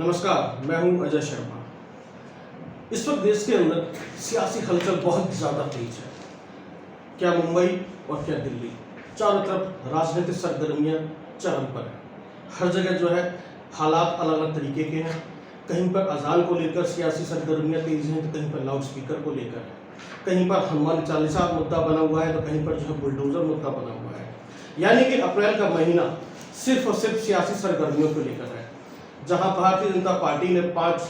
नमस्कार, मैं हूं अजय शर्मा। इस वक्त देश के अंदर सियासी हलचल बहुत ज़्यादा तेज है। क्या मुंबई और क्या दिल्ली, चारों तरफ राजनीतिक सरगर्मियां चरम पर है। हर जगह जो है हालात अलग अलग तरीके के हैं। कहीं पर अजान को लेकर सियासी सरगर्मियां तेज हैं, तो कहीं पर लाउड स्पीकर को लेकर है, कहीं पर हनुमान चालीसा मुद्दा बना हुआ है, तो कहीं पर जो है बुलडोजर मुद्दा बना हुआ है। यानी कि अप्रैल का महीना सिर्फ और सिर्फ सियासी सरगर्मियों को लेकर है। जहां भारतीय जनता पार्टी ने 5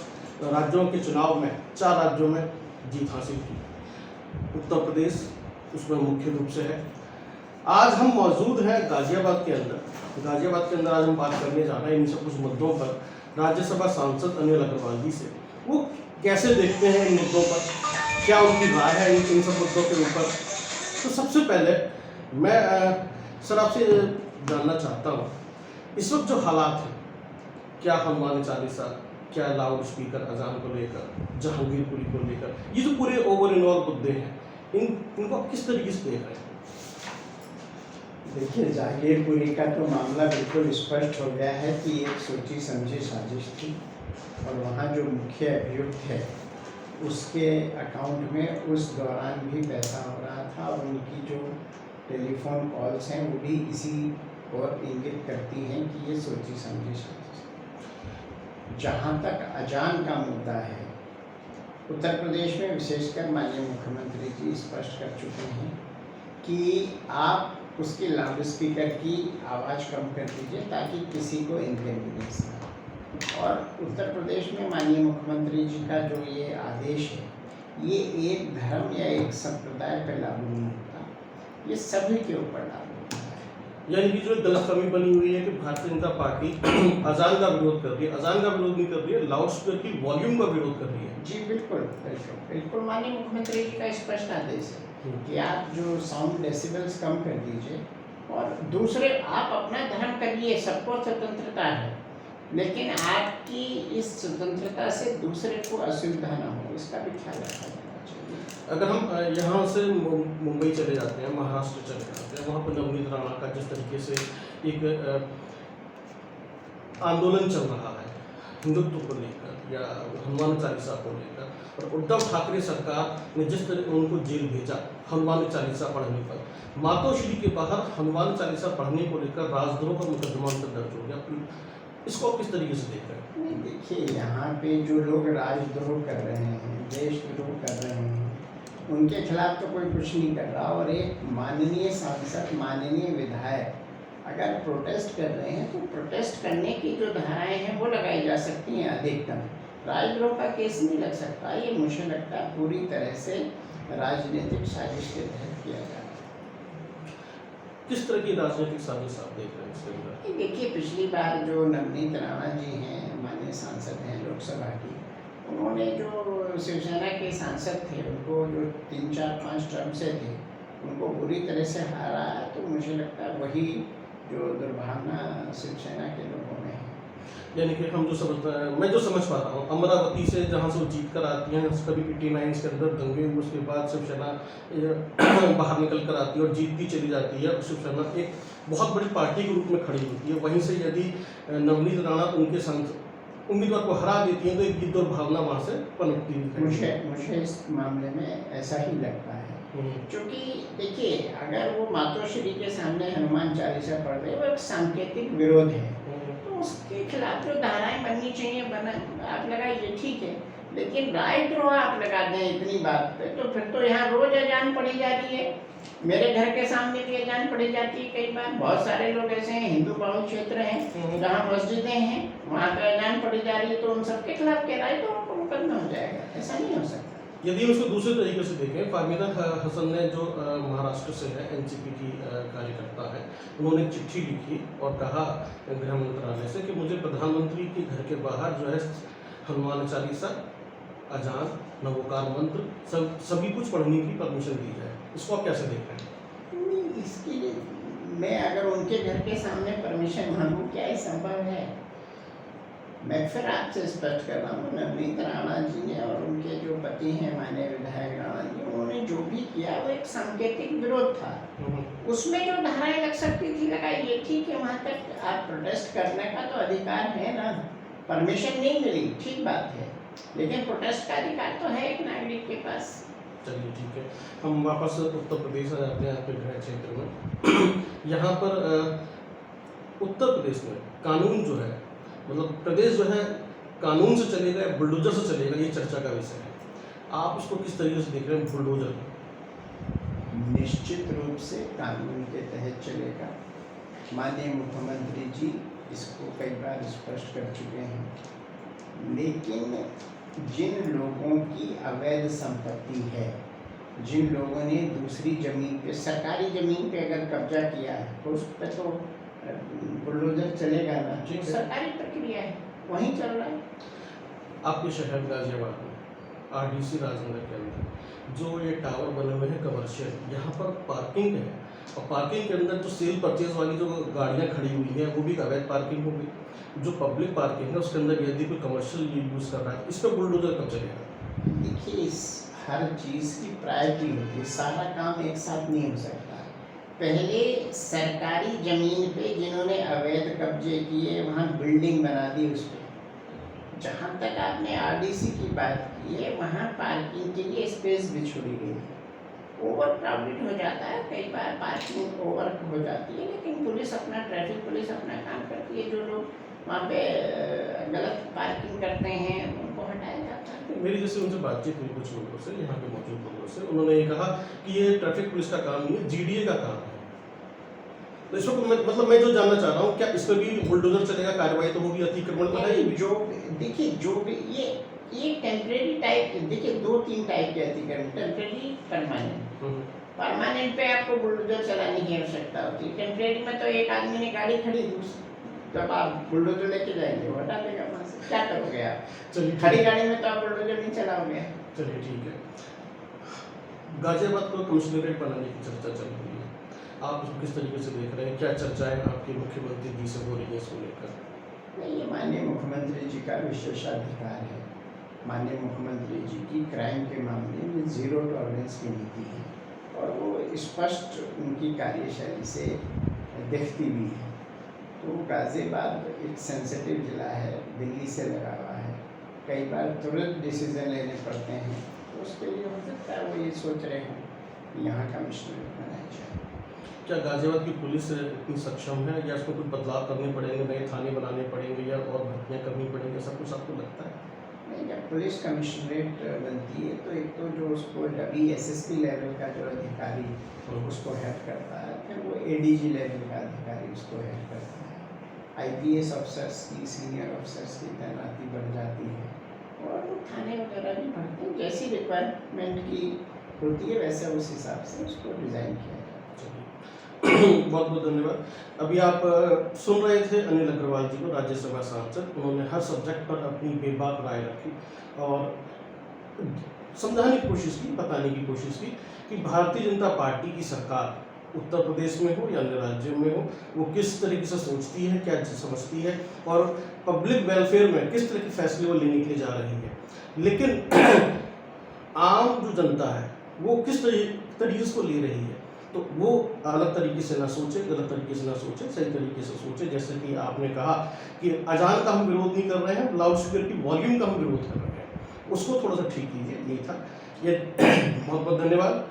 राज्यों के चुनाव में 4 राज्यों में जीत हासिल की। उत्तर प्रदेश उसमें मुख्य रूप से है। आज हम मौजूद हैं गाजियाबाद के अंदर। गाजियाबाद के अंदर आज हम बात करने जा रहे हैं इन सब कुछ मुद्दों पर राज्यसभा सांसद अनिल अग्रवाल जी से। वो कैसे देखते हैं इन मुद्दों पर, क्या उनकी राय है इन सब मुद्दों के ऊपर। तो सबसे पहले मैं सर आपसे जानना चाहता हूँ, इस वक्त जो हालात हैं, क्या हनुमान चालीसा, क्या लाउड स्पीकर अजान को लेकर, जहांगीरपुरी को लेकर, ये जो पूरे ओवर एंड ऑल मुद्दे हैं, इनको आप किस तरीके से देख रहे हैं? देखिए, जहांगीरपुरी का तो मामला बिल्कुल स्पष्ट हो गया है कि एक सोची समझी साजिश थी और वहाँ जो मुख्य अभियुक्त है उसके अकाउंट में उस दौरान भी पैसा हो रहा था और उनकी जो टेलीफोन कॉल्स हैं वो भी इसी और इंगित करती हैं कि ये सोची समझी साजिश। जहाँ तक अजान का मुद्दा है, उत्तर प्रदेश में विशेषकर माननीय मुख्यमंत्री जी स्पष्ट कर चुके हैं कि आप उसकी लाउड स्पीकर की आवाज़ कम कर दीजिए ताकि किसी को इनकन्वीनियंस ना हो। और उत्तर प्रदेश में माननीय मुख्यमंत्री जी का जो ये आदेश है, ये एक धर्म या एक संप्रदाय पर लागू नहीं होता, ये सभी के ऊपर लागू होता है। यानी कि जो गलतफहमी बनी हुई है कि भारतीय जनता पार्टी अजान का विरोध कर रही है, अजान का विरोध नहीं कर रही है, लाउड स्पीकर की वॉल्यूम का विरोध कर रही है। जी बिल्कुल बिल्कुल बिल्कुल, माननीय मुख्यमंत्री जी का स्पष्ट आदेश है कि आप जो साउंड डेसिबल्स कम कर दीजिए और दूसरे आप अपना धर्म करिए, सबको स्वतंत्रता है, लेकिन आपकी इस स्वतंत्रता से दूसरे को असुविधा ना हो, इसका भी ख्याल रखा जाना चाहिए। अगर हम यहाँ से मुंबई चले जाते हैं, महाराष्ट्र चले जाते हैं, वहाँ पर नवनीत राणा का जिस तरीके से एक आंदोलन चल रहा है हिंदुत्व को लेकर या हनुमान चालीसा को लेकर, और उद्धव ठाकरे सरकार ने जिस तरह उनको जेल भेजा हनुमान चालीसा पढ़ने पर, मातोश्री के बाहर हनुमान चालीसा पढ़ने को लेकर राजद्रोह का मुकदमा दर्ज हो गया। इसको आप किस तरीके से देख रहे हैं? नहीं, देखिए, यहाँ पे जो लोग राजद्रोह कर रहे हैं, देशद्रोह कर रहे हैं, उनके खिलाफ तो कोई कुछ नहीं कर रहा। और एक माननीय सांसद, माननीय विधायक अगर प्रोटेस्ट कर रहे हैं तो प्रोटेस्ट करने की जो धाराएं हैं वो लगाई जा सकती हैं अधिकतम। राजद्रोह का केस नहीं लग सकता। ये मुझे लगता है पूरी तरह से राजनीतिक साजिश के तहत किया जा रहा है। किस तरह की राजनीतिक साजिश आप देख रहे हैं इसके अंदर? देखिए, पिछली बार जो नवनीत राणा जी हैं, माननीय सांसद हैं लोकसभा की, उन्होंने जो शिवसेना के सांसद थे उनको जो 3, 4, 5 टर्म से थे उनको बुरी तरह से हारा है। तो मुझे लगता है वही जो दुर्भावना शिवसेना के लोगों में है। यानी कि हम जो मैं जो समझ पा रहा हूँ, अमरावती से जहाँ से वो जीत कर आती हैं, कभी 89 के अंदर दंगे हुए, उसके बाद शिवसेना बाहर निकल कर आती है और जीतती चली जाती है। शिवसेना एक बहुत बड़ी पार्टी के रूप में खड़ी होती है। वहीं से यदि नवनीत राणा उनके उम्मीदवार को हरा देती हैं तो एक दुर्भावना वहाँ से पनपती है। मुझे इस मामले में ऐसा ही लगता है, क्योंकि देखिए, अगर वो मातोश्री के सामने हनुमान चालीसा पढ़ रहे, वो एक सांकेतिक विरोध है, तो उसके खिलाफ जो धाराएं बननी चाहिए आप लगाइए, ठीक है। लेकिन राजद्रोह आप लगा दें इतनी बात पे, तो फिर तो यहाँ रोज अजान पढ़ी जा रही है। मेरे घर के सामने भी अजान पढ़ी जाती है कई बार। बहुत सारे लोग ऐसे हैं, हिंदू बहुल क्षेत्र हैं जहाँ मस्जिदें हैं, वहाँ पे अजान पढ़ी जा रही है, तो उन सबके खिलाफ क्या राजद्रोह को मुकदमा हो जाएगा? ऐसा नहीं हो सकता। यदि उसको दूसरे तरीके से देखें, फाहमीदा हसन ने जो महाराष्ट्र से है, एनसीपी की कार्यकर्ता है, उन्होंने चिट्ठी लिखी और कहा गृह मंत्रालय से कि मुझे प्रधानमंत्री के घर के बाहर जो है हनुमान चालीसा, अजान, नवोकार मंत्र सभी कुछ पढ़ने की परमिशन दी जाए। इसको आप कैसे देख रहे हैं? नहीं, इसके लिए मैं अगर उनके घर के सामने परमिशन मांगूँ, क्या ये संभव है? मैं फिर आपसे स्पष्ट कर रहा हूँ, नवनीत राणा जी ने और उनके जो पति हैं माननीय विधायक राणा जी, उन्होंने जो भी किया वो एक सांकेतिक विरोध था। उसमें जो धाराएं लग सकती थी लगाइए, ठीक है, वहाँ तक आप प्रोटेस्ट करने का तो अधिकार है ना। परमिशन नहीं मिली, ठीक बात है, लेकिन प्रोटेस्ट का अधिकार तो है एक नागरिक के पास। चलिए ठीक है, हम वापस उत्तर प्रदेश आ जाते हैं आपके गृह क्षेत्र में। यहाँ पर उत्तर प्रदेश में कानून जो है, मतलब प्रदेश जो है कानून से चलेगा या बुलडोजर से चलेगा, ये चर्चा का विषय है। आप इसको किस तरीके से देख रहे हैं बुलडोजर? निश्चित रूप से कानून के तहत चलेगा। माननीय मुख्यमंत्री जी इसको कई बार स्पष्ट कर चुके हैं, लेकिन जिन लोगों की अवैध संपत्ति है, जिन लोगों ने दूसरी जमीन पे, सरकारी जमीन पे अगर कब्जा किया है तो उस पर तो बुलडोजर चलेगा ना, जो सरकारी प्रक्रिया है वहीं चल रहा है। आपके शहर गाजियाबाद में आरडीसी राजनगर के अंदर जो ये टावर बने हुए हैं कमर्शियल, यहाँ पर पार्किंग है, और पार्किंग के अंदर जो सेल परचेज वाली जो गाड़ियाँ खड़ी हुई हैं वो भी अवैध पार्किंग हो गई। जो पब्लिक पार्किंग है उसके अंदर यदि कोई कमर्शियल यूज़ कर रहा है, इस पर बुलडोजर कब चलेगा? देखिए, इस हर चीज़ की प्रायोरिटी होती है, सारा काम एक साथ नहीं हो सकता। पहले सरकारी ज़मीन पे जिन्होंने अवैध कब्जे किए वहाँ बिल्डिंग बना दी उस पर। जहाँ तक आपने आरडीसी की बात की है, वहाँ पार्किंग के लिए स्पेस भी छोड़ी गई है। ओवर क्राउडेड हो जाता है, कई बार पार्किंग ओवर हो जाती है, लेकिन पुलिस अपना, ट्रैफिक पुलिस अपना काम करती है। जो लोग वहाँ पे गलत पार्किंग करते हैं उनको हटाया जाता है। मेरी जैसे उनसे बातचीत हुई कुछ लोगों से, यहाँ पे मौजूद लोगों से, उन्होंने ये कहा कि ये ट्रैफिक पुलिस का काम नहीं है, जीडीए का काम है। तो इस वक्त मतलब मैं जो जानना चाह रहा हूँ, क्या इस पर भी बुलडोजर चलेगा? कार्रवाई तो होगी, अतिक्रमण तो है ही। जो देखिए, जो भी ये टेम्परेरी टाइप, देखिए 2-3 टाइप के अतिक्रमण, टेम्परेरी, परमानेंट। परमानेंट पे आपको बुलडोजर चलाने की आवश्यकता होती है। टेम्परेरी में तो एक आदमी ने गाड़ी खड़ी, जब आप बुलडोजर लेके जाएंगे वो हटा देगा वहाँ से, क्या करोगे आप? चलिए, खड़ी गाड़ी में तो आप बुलडोजर नहीं चलाओगे। चलिए ठीक है। गाजियाबाद को कमिश्नरेट बनाने की चर्चा चल रही है, आप इसको किस तरीके से देख रहे हैं? क्या चर्चाएं आपके मुख्यमंत्री जी से हो रही है इसको लेकर? नहीं, ये माननीय मुख्यमंत्री जी का विशेषाधिकार है। माननीय मुख्यमंत्री जी की क्राइम के मामले में ज़ीरो टॉलरेंस की नीति है, और वो स्पष्ट उनकी कार्यशैली से दिखती भी है। तो गाज़ियाबाद एक सेंसिटिव ज़िला है, दिल्ली से लगा हुआ है, कई बार तुरंत डिसीजन लेने पड़ते हैं, तो उसके लिए हो सकता है वो ये सोच रहे हैं कि यहाँ कमिश्नरेट बनाया जाए। क्या गाजियाबाद की पुलिस इतनी सक्षम है, या इसमें कुछ बदलाव करने पड़ेंगे, नए थाने बनाने पड़ेंगे, या और भर्तियाँ करनी पड़ेंगी, ऐसा कुछ आपको लगता है? नहीं, जब पुलिस कमिश्नरेट बनती है तो एक तो जो उसको WSSP लेवल का जो अधिकारी उसको हेड करता है, फिर वो ADG लेवल का अधिकारी उसको हेड करता है। IPS अफसर्स की, सीनियर अफसर्स की तैनाती बढ़ जाती है, और वो थाने वगैरह भी बढ़ते हैं, जैसी रिक्वायरमेंट की होती है वैसे उस हिसाब से उसको डिज़ाइन किया जाता है। बहुत बहुत धन्यवाद। अभी आप सुन रहे थे अनिल अग्रवाल जी को, राज्यसभा सांसद। उन्होंने हर सब्जेक्ट पर अपनी बेबाक राय रखी और समझाने की कोशिश की, बताने की कोशिश की कि भारतीय जनता पार्टी की सरकार उत्तर प्रदेश में हो या अन्य राज्यों में हो, वो किस तरीके से सोचती है, क्या समझती है, और पब्लिक वेलफेयर में किस तरह के फैसले वो लेने के लिए जा रही है। लेकिन आम जो जनता है वो किस तरीके से ले रही है, तो वो अलग तरीके से ना सोचे, गलत तरीके से ना सोचे, सही तरीके से सोचे। जैसे कि आपने कहा कि अजान का हम विरोध नहीं कर रहे हैं, लाउड स्पीकर की वॉल्यूम का हम विरोध कर रहे हैं, उसको थोड़ा सा ठीक कीजिए, यही था। ये बहुत बहुत धन्यवाद।